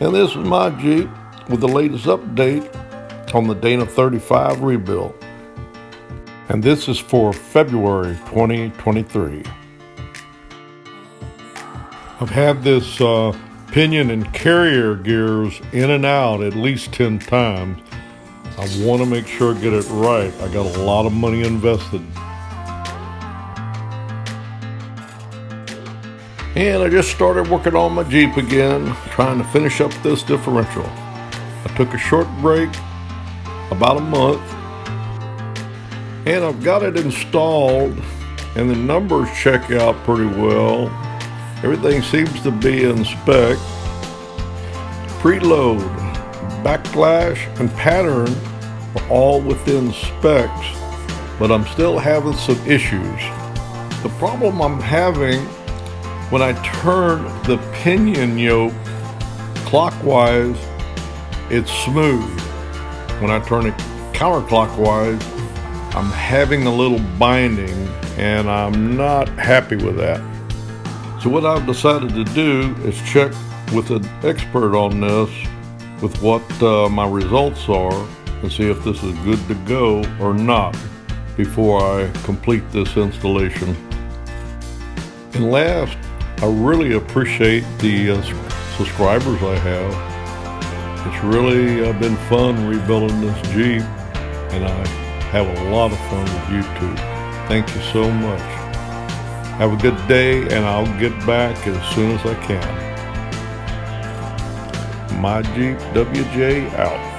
And this is my Jeep with the latest update on the Dana 35 rebuild. And this is for February 2023. I've had this pinion and carrier gears in and out at least 10 times. I want to make sure I get it right. I got a lot of money invested. And I just started working on my Jeep again, trying to finish up this differential. I took a short break, about a month, and I've got it installed, and the numbers check out pretty well. Everything seems to be in spec. Preload, backlash, and pattern are all within specs, but I'm still having some issues. The problem I'm having, when I turn the pinion yoke clockwise, it's smooth. When I turn it counterclockwise, I'm having a little binding, and I'm not happy with that. So what I've decided to do is check with an expert on this, with what my results are, and see if this is good to go or not before I complete this installation. And last, I really appreciate the subscribers I have. It's really been fun rebuilding this Jeep, and I have a lot of fun with you too. Thank you so much. Have a good day, and I'll get back as soon as I can. My Jeep WJ out.